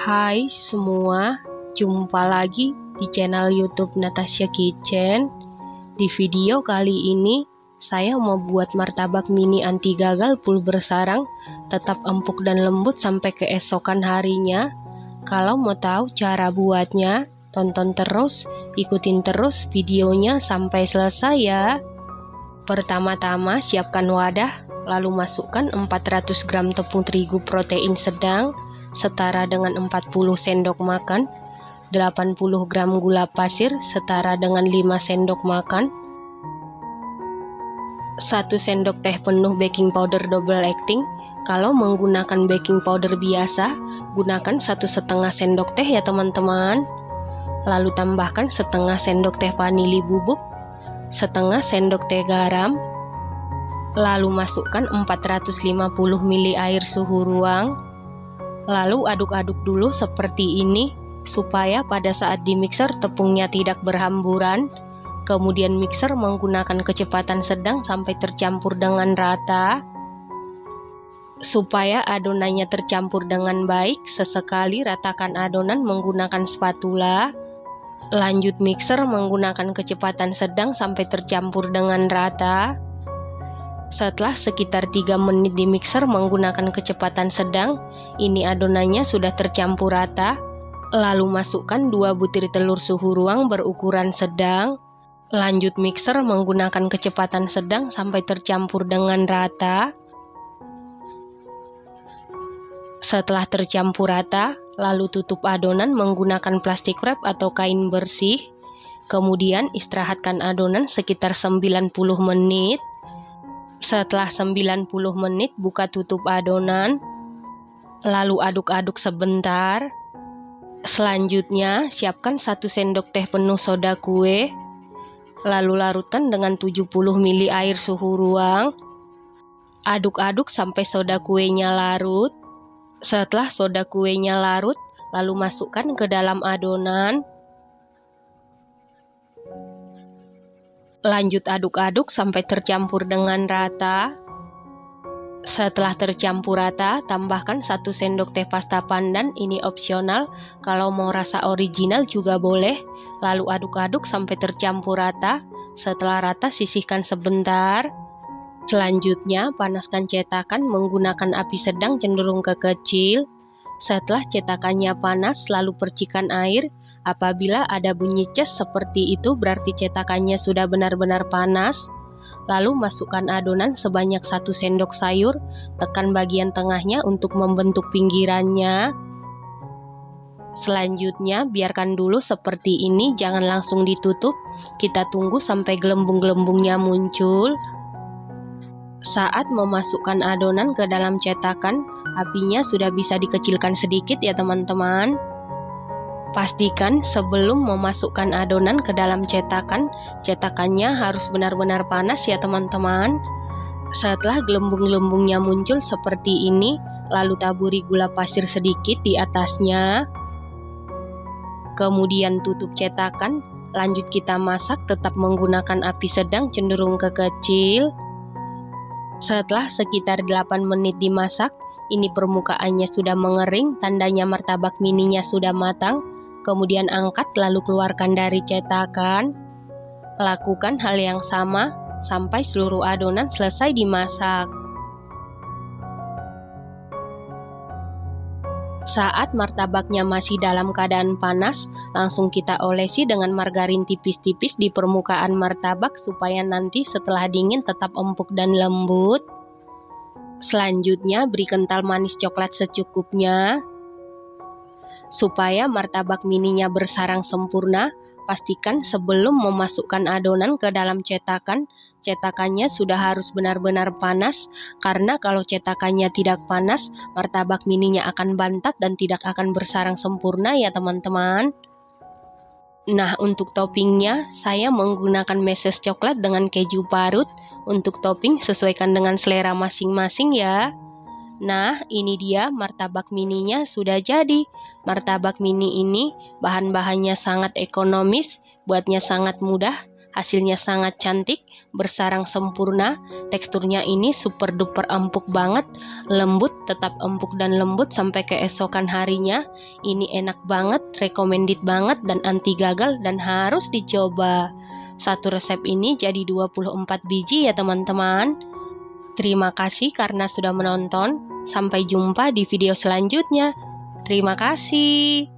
Hai semua, jumpa lagi di channel YouTube Natasha Kitchen. Di video kali ini, saya mau buat martabak mini anti gagal full bersarang, tetap empuk dan lembut sampai keesokan harinya. Kalau mau tahu cara buatnya, tonton terus, ikutin terus videonya sampai selesai ya. Pertama-tama siapkan wadah, lalu masukkan 400 gram tepung terigu protein sedang, setara dengan 40 sendok makan, 80 gram gula pasir setara dengan 5 sendok makan, 1 sendok teh penuh baking powder double acting. Kalau menggunakan baking powder biasa, gunakan 1,5 sendok teh ya teman-teman. Lalu tambahkan setengah sendok teh vanili bubuk, setengah sendok teh garam, lalu masukkan 450 ml air suhu ruang. Lalu aduk-aduk dulu seperti ini supaya pada saat di mixer tepungnya tidak berhamburan. Kemudian mixer menggunakan kecepatan sedang sampai tercampur dengan rata. Supaya adonannya tercampur dengan baik, sesekali ratakan adonan menggunakan spatula. Lanjut mixer menggunakan kecepatan sedang sampai tercampur dengan rata. Setelah sekitar 3 menit di mixer menggunakan kecepatan sedang, ini adonannya sudah tercampur rata. Lalu masukkan 2 butir telur suhu ruang berukuran sedang. Lanjut mixer menggunakan kecepatan sedang sampai tercampur dengan rata. Setelah tercampur rata, lalu tutup adonan menggunakan plastik wrap atau kain bersih. Kemudian istirahatkan adonan sekitar 90 menit. Setelah 90 menit buka tutup adonan, lalu aduk-aduk sebentar. Selanjutnya siapkan 1 sendok teh penuh soda kue, lalu larutkan dengan 70 ml air suhu ruang. Aduk-aduk sampai soda kuenya larut. Setelah soda kuenya larut, lalu masukkan ke dalam adonan. Lanjut aduk-aduk sampai tercampur dengan rata. Setelah tercampur rata, tambahkan 1 sendok teh pasta pandan, ini opsional, kalau mau rasa original juga boleh. Lalu aduk-aduk sampai tercampur rata. Setelah rata, sisihkan sebentar. Selanjutnya, panaskan cetakan menggunakan api sedang cenderung ke kecil. Setelah cetakannya panas, lalu percikan air. Apabila ada bunyi ces seperti itu, berarti cetakannya sudah benar-benar panas. Lalu masukkan adonan sebanyak 1 sendok sayur, tekan bagian tengahnya untuk membentuk pinggirannya. Selanjutnya, biarkan dulu seperti ini, jangan langsung ditutup. Kita tunggu sampai gelembung-gelembungnya muncul. Saat memasukkan adonan ke dalam cetakan, apinya sudah bisa dikecilkan sedikit ya teman-teman. Pastikan sebelum memasukkan adonan ke dalam cetakan, cetakannya harus benar-benar panas ya teman-teman. Setelah gelembung-gelembungnya muncul seperti ini, lalu taburi gula pasir sedikit di atasnya. Kemudian tutup cetakan, lanjut kita masak tetap menggunakan api sedang cenderung ke kecil. Setelah sekitar 8 menit dimasak, ini permukaannya sudah mengering, tandanya martabak mininya sudah matang. Kemudian angkat lalu keluarkan dari cetakan. Lakukan hal yang sama sampai seluruh adonan selesai dimasak. Saat martabaknya masih dalam keadaan panas, langsung kita olesi dengan margarin tipis-tipis di permukaan martabak supaya nanti setelah dingin tetap empuk dan lembut. Selanjutnya beri kental manis coklat secukupnya. Supaya martabak mininya bersarang sempurna, pastikan sebelum memasukkan adonan ke dalam cetakan, cetakannya sudah harus benar-benar panas, karena kalau cetakannya tidak panas, martabak mininya akan bantat dan tidak akan bersarang sempurna ya teman-teman. Nah, untuk toppingnya, saya menggunakan meses coklat dengan keju parut. Untuk topping, sesuaikan dengan selera masing-masing ya. Nah, ini dia martabak mininya sudah jadi. Martabak mini ini bahan-bahannya sangat ekonomis, buatnya sangat mudah, Hasilnya sangat cantik, bersarang sempurna. Teksturnya ini super duper empuk banget, lembut, tetap empuk dan lembut sampai keesokan harinya. Ini enak banget, recommended banget dan anti gagal dan harus dicoba. Satu resep ini jadi 24 biji ya teman-teman. Terima kasih karena sudah menonton. Sampai jumpa di video selanjutnya. Terima kasih.